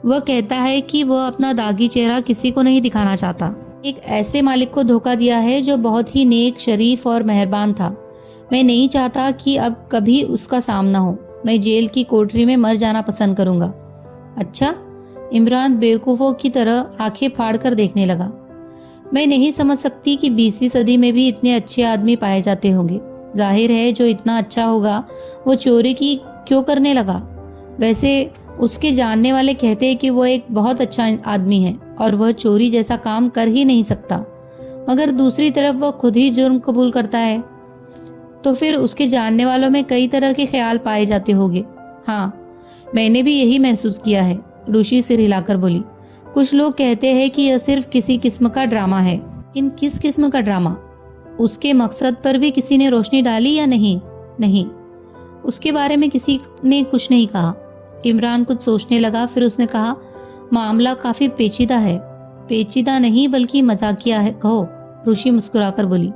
वह कहता है कि वह अपना दागी चेहरा किसी को नहीं दिखाना चाहता। एक ऐसे मालिक को धोखा दिया है जो बहुत ही नेक, शरीफ और मेहरबान था। मैं नहीं चाहता कि अब कभी उसका सामना हो। मैं जेल की कोठरी में मर जाना पसंद करूंगा। अच्छा, इमरान बेवकूफ़ों की तरह आंखें फाड़ कर देखने लगा। मैं नहीं समझ सकती कि 20वीं सदी में भी इतने अच्छे आदमी पाए जाते होंगे। जाहिर है जो इतना अच्छा होगा वो चोरी की क्यों करने लगा? वैसे उसके जानने वाले कहते हैं कि वो एक बहुत अच्छा आदमी है और वह चोरी जैसा काम कर ही नहीं सकता, मगर दूसरी तरफ वह खुद ही जुर्म कबूल करता है। तो फिर उसके जानने वालों में कई तरह के ख्याल पाए जाते होंगे। हाँ, मैंने भी यही महसूस किया है, ऋषि सिर हिलाकर बोली। कुछ लोग कहते हैं कि यह सिर्फ किसी किस्म का ड्रामा है। लेकिन किस किस्म का ड्रामा? उसके मकसद पर भी किसी ने रोशनी डाली या नहीं? नहीं, उसके बारे में किसी ने कुछ नहीं कहा। इमरान कुछ सोचने लगा, फिर उसने कहा, मामला काफी पेचीदा है। पेचीदा नहीं बल्कि मजाकिया है कहो, ऋषि मुस्कुराकर बोली।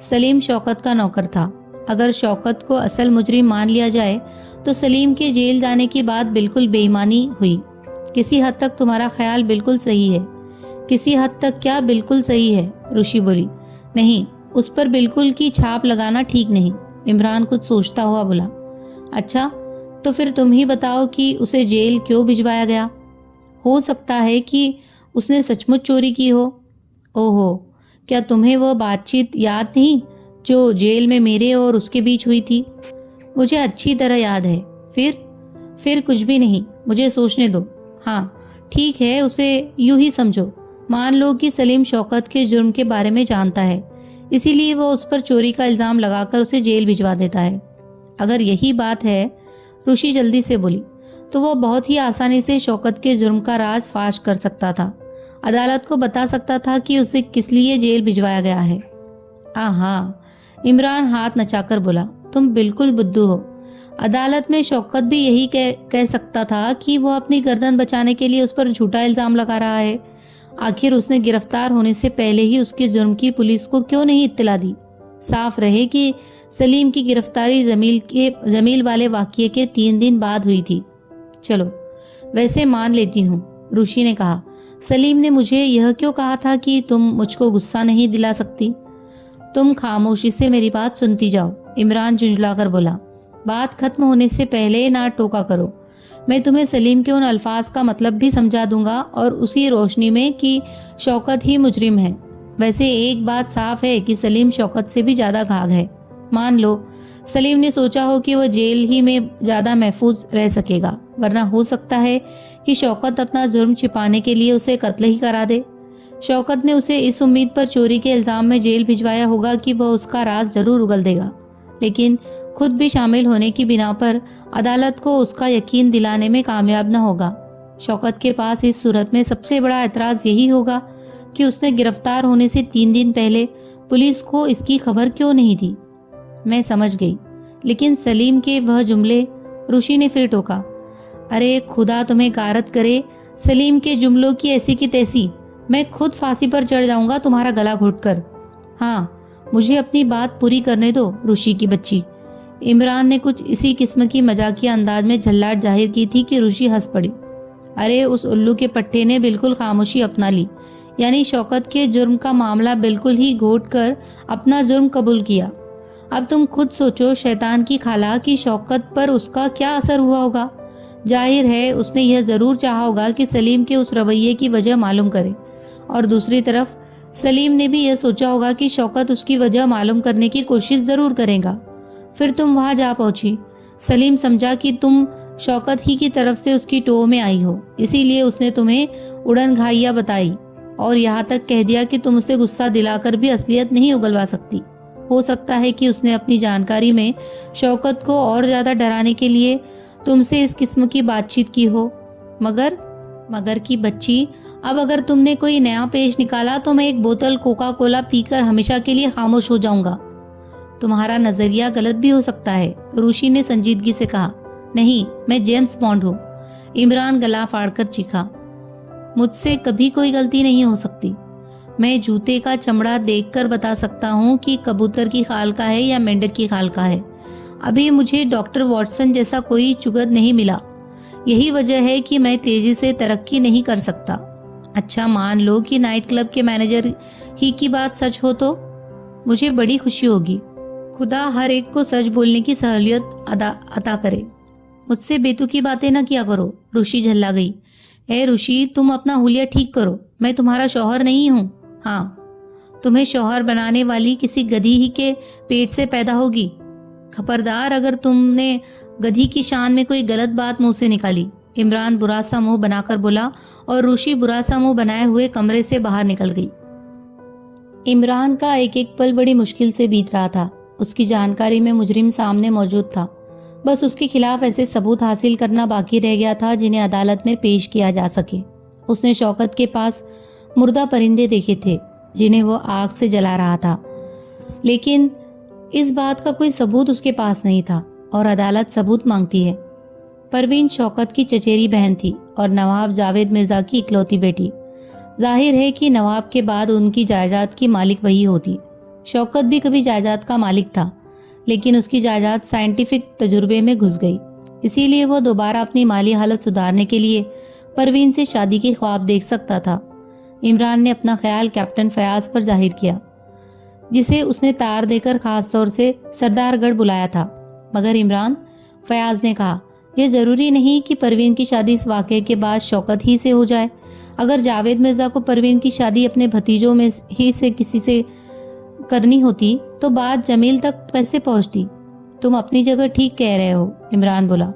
सलीम शौकत का नौकर था। अगर शौकत को असल मुजरिम मान लिया जाए तो सलीम के जेल जाने की बात बिल्कुल बेईमानी हुई। किसी हद तक तुम्हारा ख्याल बिल्कुल सही है। किसी हद तक क्या बिल्कुल सही है? ऋषि बोली। नहीं, उस पर बिल्कुल की छाप लगाना ठीक नहीं। इमरान कुछ सोचता हुआ बोला। अच्छा, तो फिर तुम ही बताओ कि उसे जेल क्यों भिजवाया गया? हो सकता है कि उसने सचमुच चोरी की हो। ओहो, क्या तुम्हें वह बातचीत याद नहीं जो जेल में मेरे और उसके बीच हुई थी? मुझे अच्छी तरह याद है। फिर कुछ भी नहीं, मुझे सोचने दो। हाँ ठीक है, उसे यूं ही समझो। मान लो कि सलीम शौकत के जुर्म के बारे में जानता है, इसीलिए वो उस पर चोरी का इल्ज़ाम लगाकर उसे जेल भिजवा देता है। अगर यही बात है, ऋषि जल्दी से बोली, तो वो बहुत ही आसानी से शौकत के जुर्म का राज फाश कर सकता था। अदालत को बता सकता था कि उसे किस लिए जेल भिजवाया गया है। हाँ, इमरान हाथ नचाकर बोला, तुम बिल्कुल बुद्धू हो। अदालत में शौकत भी यही कह सकता था कि वो अपनी गर्दन बचाने के लिए उस पर झूठा इल्ज़ाम लगा रहा है। आखिर उसने गिरफ्तार होने से पहले ही उसके जुर्म की पुलिस को क्यों नहीं इत्तला दी? साफ रहे कि सलीम की गिरफ्तारी जमील वाले वाक़ये के 3 दिन बाद हुई थी। चलो वैसे मान लेती हूँ, ऋषि ने कहा। सलीम ने मुझे यह क्यों कहा था कि तुम मुझको गुस्सा नहीं दिला सकती? तुम खामोशी से मेरी बात सुनती जाओ, इमरान झुंझलाकर बोला। बात खत्म होने से पहले ना टोका करो। मैं तुम्हें सलीम के उन अल्फाज का मतलब भी समझा दूंगा और उसी रोशनी में कि शौकत ही मुजरिम है। वैसे एक बात साफ है कि सलीम शौकत से भी ज़्यादा घाघ है। मान लो सलीम ने सोचा हो कि वह जेल ही में ज़्यादा महफूज रह सकेगा, वरना हो सकता है कि शौकत अपना जुर्म छिपाने के लिए उसे कत्ल ही करा दे। शौकत ने उसे इस उम्मीद पर चोरी के इल्ज़ाम में जेल भिजवाया होगा कि वह उसका राज जरूर उगल देगा, लेकिन खुद भी शामिल होने की बिना पर अदालत को उसका यकीन दिलाने में कामयाब न होगा। शौकत के पास इस सूरत में सबसे बड़ा एतराज़ यही होगा कि उसने गिरफ्तार होने से 3 दिन पहले पुलिस को इसकी खबर क्यों नहीं थी? मैं समझ गई, लेकिन सलीम के वह जुमले। ऋषि ने फिर टोका। अरे खुदा तुम्हें गारत करे, सलीम के जुमलों की ऐसी की तैसी। मैं खुद फांसी पर चढ़ जाऊंगा तुम्हारा गला घोटकर। हाँ, मुझे अपनी बात पूरी करने दो ऋषि की बच्ची। इमरान ने कुछ इसी किस्म की मजाकिया अंदाज में झल्लाहट जाहिर की थी कि ऋषि हंस पड़ी। अरे उस उल्लू के पट्टे ने बिल्कुल खामोशी अपना ली, यानी शौकत के जुर्म का मामला बिल्कुल ही घोट कर अपना जुर्म कबूल किया। अब तुम खुद सोचो शैतान की खाला की शौकत पर उसका क्या असर हुआ होगा। जाहिर है उसने यह ज़रूर चाहा होगा कि सलीम के उस रवैये की वजह मालूम करे, और दूसरी तरफ सलीम ने भी यह सोचा होगा कि शौकत उसकी वजह मालूम करने की कोशिश ज़रूर करेगा। फिर तुम वहाँ जा पहुंची। सलीम समझा कि तुम शौकत ही की तरफ से उसकी टोह में आई हो, इसीलिए उसने तुम्हें उड़न घाइयाँ बताई और यहाँ तक कह दिया कि तुम उसे गुस्सा दिलाकर भी असलियत नहीं उगलवा सकती। हो सकता है कि उसने अपनी जानकारी में शौकत को और ज़्यादा डराने के लिए तुमसे इस किस्म की बातचीत की हो। मगर की बच्ची, अब अगर तुमने कोई नया पेश निकाला तो मैं एक बोतल कोका कोला पीकर हमेशा के लिए खामोश हो जाऊंगा। तुम्हारा नजरिया गलत भी हो सकता है, ऋषि ने संजीदगी से कहा। नहीं, मैं जेम्स बॉन्ड हूँ। इमरान गला फाड़कर चीखा। मुझसे कभी कोई गलती नहीं हो सकती। मैं जूते का चमड़ा देखकर बता सकता हूँ कि कबूतर की खाल का है या मेंढक की खाल का है। अभी मुझे डॉक्टर वॉटसन जैसा कोई चुगत नहीं मिला। यही वजह है कि मैं तेजी से तरक्की नहीं कर सकता। अच्छा, मान लो कि नाइट क्लब के मैनेजर ही की बात सच हो तो मुझे बड़ी खुशी होगी। खुदा हर एक को सच बोलने की सहूलियत अता करे। मुझसे बेतुकी बातें न किया करो, ऋषि झल्ला गई। ए ऋषि, तुम अपना हुलिया ठीक करो। मैं तुम्हारा शौहर नहीं हूँ। हाँ, तुम्हें शौहर बनाने वाली किसी गधी ही के पेट से पैदा होगी। खबरदार अगर तुमने गधी की शान में कोई गलत बात मुंह से निकाली। इमरान बुरा सा मुंह बनाकर बोला और ऋषि बुरा सा मुंह बनाए हुए कमरे से बाहर निकल गई। इमरान का एक एक पल बड़ी मुश्किल से बीत रहा था। उसकी जानकारी में मुजरिम सामने मौजूद था, बस उसके खिलाफ ऐसे सबूत हासिल करना बाकी रह गया था जिन्हें अदालत में पेश किया जा सके। उसने शौकत के पास मुर्दा परिंदे देखे थे जिन्हें वो आग से जला रहा था, लेकिन इस बात का कोई सबूत उसके पास नहीं था और अदालत सबूत मांगती है। परवीन शौकत की चचेरी बहन थी और नवाब जावेद मिर्जा की इकलौती बेटी। जाहिर है कि नवाब के बाद उनकी जायदाद की मालिक वही होती। शौकत भी कभी जायदाद का मालिक था, लेकिन उसकी जायदाद साइंटिफिक तजुर्बे में घुस गई। इसीलिए वो दोबारा अपनी माली हालत सुधारने के लिए परवीन से शादी के ख्वाब देख सकता था। इमरान ने अपना ख्याल कैप्टन फयाज पर जाहिर किया, जिसे उसने तार देकर खास तौर से सरदारगढ़ बुलाया था। मगर इमरान, फयाज ने कहा, यह ज़रूरी नहीं कि परवीन की शादी इस वाक़े के बाद शौकत ही से हो जाए। अगर जावेद मिर्ज़ा को परवीन की शादी अपने भतीजों में ही से किसी से करनी होती तो बात जमील तक कैसे पहुंचती। तुम अपनी जगह ठीक कह रहे हो, इमरान बोला,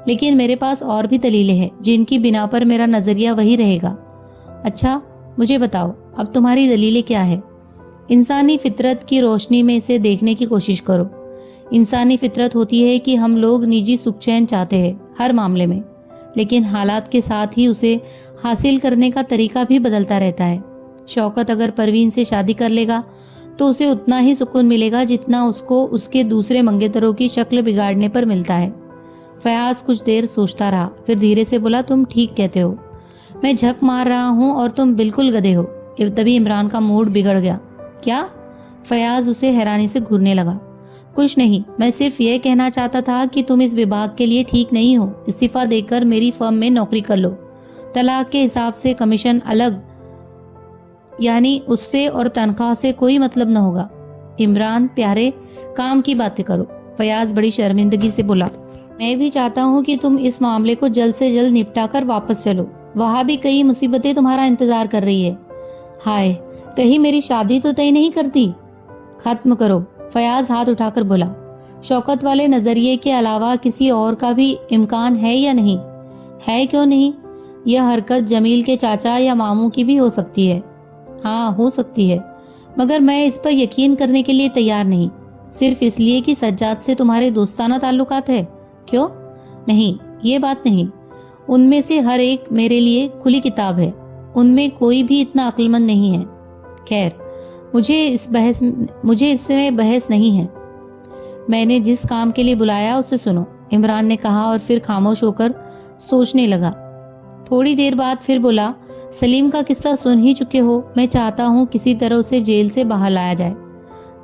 लेकिन मेरे पास और भी दलीलें हैं जिनकी बिना पर मेरा नज़रिया वही रहेगा। अच्छा, मुझे बताओ, अब तुम्हारी दलीलें क्या है? इंसानी फितरत की रोशनी में इसे देखने की कोशिश करो। इंसानी फितरत होती है कि हम लोग निजी सुख चैन चाहते हैं हर मामले में, लेकिन हालात के साथ ही उसे हासिल करने का तरीका भी बदलता रहता है। शौकत अगर परवीन से शादी कर लेगा तो उसे उतना ही सुकून मिलेगा जितना उसको उसके दूसरे मंगेतरों की शक्ल बिगाड़ने पर मिलता है। फयाज कुछ देर सोचता रहा, फिर धीरे से बोला, तुम ठीक कहते हो। मैं झक मार रहा हूँ और तुम बिल्कुल गधे हो। तभी इमरान का मूड बिगड़ गया। क्या? फयाज उसे हैरानी से घूरने लगा। कुछ नहीं, मैं सिर्फ यह कहना चाहता था कि तुम इस विभाग के लिए ठीक नहीं हो। इस्तीफा देकर मेरी फर्म में नौकरी कर लो। तलाक के हिसाब से कमीशन अलग, यानी उससे और तनख्वाह से कोई मतलब न होगा। इमरान प्यारे, काम की बातें करो। फयाज बड़ी शर्मिंदगी से बोला, मैं भी चाहता हूँ कि तुम इस मामले को जल्द से जल्द निपटा कर वापस चलो। वहाँ भी कई मुसीबतें तुम्हारा इंतजार कर रही है। हाय, कहीं मेरी शादी तो तय नहीं करती। खत्म करो, फयाज हाथ उठाकर बोला। शौकत वाले नजरिए के अलावा किसी और का भी इम्कान है या नहीं? है, क्यों नहीं? यह हरकत जमील के चाचा या मामू की भी हो सकती है। हाँ, हो सकती है, मगर मैं इस पर यकीन करने के लिए तैयार नहीं। सिर्फ इसलिए कि सज्जाद से तुम्हारे दोस्ताना ताल्लुकात है। क्यों? नहीं, ये बात नहीं। उनमें से हर एक मेरे लिए खुली किताब है। उनमें कोई भी इतना अक्लमंद नहीं है। खैर, मुझे इसमें बहस नहीं है। मैंने जिस काम के लिए बुलाया उसे सुनो, इमरान ने कहा और फिर खामोश होकर सोचने लगा। थोड़ी देर बाद फिर बोला, सलीम का किस्सा सुन ही चुके हो। मैं चाहता हूँ किसी तरह उसे जेल से बाहर लाया जाए।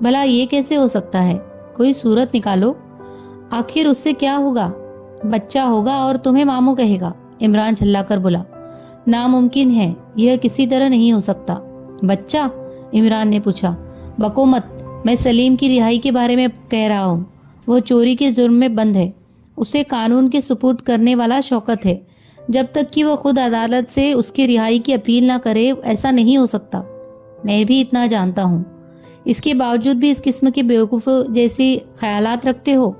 भला ये कैसे हो सकता है? कोई सूरत निकालो। आखिर उससे क्या होगा? बच्चा होगा और तुम्हें मामू कहेगा। इमरान झल्लाकर बोला, नामुमकिन है, यह किसी तरह नहीं हो सकता। बच्चा? इमरान ने पूछा। बको मत, मैं सलीम की रिहाई के बारे में कह रहा हूँ। वह चोरी के जुर्म में बंद है। उसे कानून के सुपुर्द करने वाला शौकत है। जब तक कि वह खुद अदालत से उसकी रिहाई की अपील ना करे, ऐसा नहीं हो सकता। मैं भी इतना जानता हूँ। इसके बावजूद भी इस किस्म के बेवकूफ़ जैसी ख्यालात रखते हो।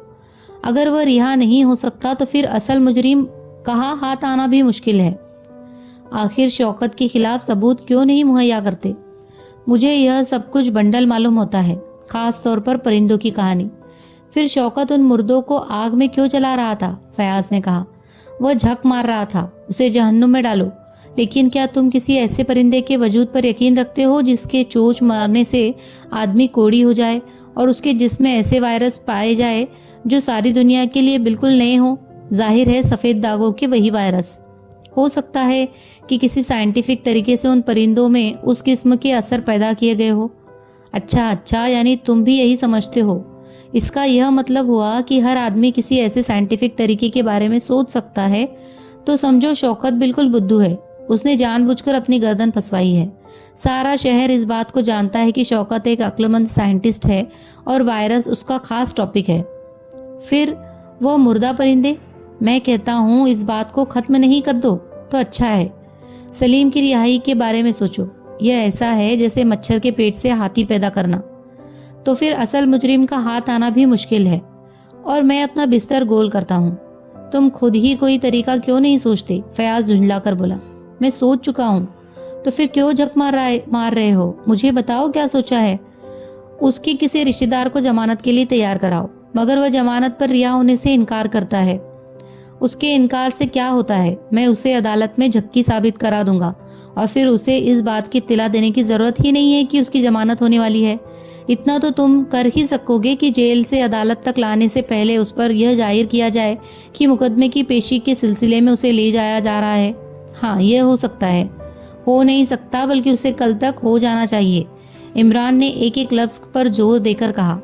अगर वह रिहा नहीं हो सकता तो फिर असल मुजरिम कहाँ हाथ आना भी मुश्किल है। आखिर शौकत के खिलाफ सबूत क्यों नहीं मुहैया करते? मुझे यह सब कुछ बंडल मालूम होता है, खास तौर पर परिंदों की कहानी। फिर शौकत उन मुर्दों को आग में क्यों जला रहा था? फयाज ने कहा। वह झक मार रहा था, उसे जहन्नुम में डालो। लेकिन क्या तुम किसी ऐसे परिंदे के वजूद पर यकीन रखते हो जिसके चोंच मारने से आदमी कोड़ी हो जाए और उसके जिस्म में ऐसे वायरस पाए जाए जो सारी दुनिया के लिए बिल्कुल नए हो? जाहिर है सफ़ेद दागों के वही वायरस। हो सकता है कि किसी साइंटिफिक तरीके से उन परिंदों में उस किस्म के असर पैदा किए गए हो। अच्छा, यानी तुम भी यही समझते हो। इसका यह मतलब हुआ कि हर आदमी किसी ऐसे साइंटिफिक तरीके के बारे में सोच सकता है। तो समझो शौकत बिल्कुल बुद्धू है। उसने जानबूझकर अपनी गर्दन फंसवाई है। सारा शहर इस बात को जानता है कि शौकत एक अक्लमंद साइंटिस्ट है और वायरस उसका खास टॉपिक है। फिर वह मुर्दा परिंदे? मैं कहता हूँ इस बात को खत्म नहीं कर दो तो अच्छा है। सलीम की रिहाई के बारे में सोचो। यह ऐसा है जैसे मच्छर के पेट से हाथी पैदा करना। तो फिर असल मुजरिम का हाथ आना भी मुश्किल है। और मैं अपना बिस्तर गोल करता हूँ। तुम खुद ही कोई तरीका क्यों नहीं सोचते? फयाज झुंझला कर बोला। मैं सोच चुका हूँ। तो फिर क्यों झक मार रहे हो? मुझे बताओ क्या सोचा है? उसके किसी रिश्तेदार को जमानत के लिए तैयार कराओ। मगर वह जमानत पर रिहा होने से इनकार करता है। उसके इनकार से क्या होता है? मैं उसे अदालत में झक्की साबित करा दूंगा और फिर उसे इस बात की इत्तला देने की जरूरत ही नहीं है कि उसकी जमानत होने वाली है। इतना तो तुम कर ही सकोगे कि जेल से अदालत तक लाने से पहले उस पर यह जाहिर किया जाए कि मुकदमे की पेशी के सिलसिले में उसे ले जाया जा रहा है। हाँ, यह हो सकता है। हो नहीं सकता, बल्कि उसे कल तक हो जाना चाहिए। इमरान ने एक एक लफ्ज पर जोर देकर कहा।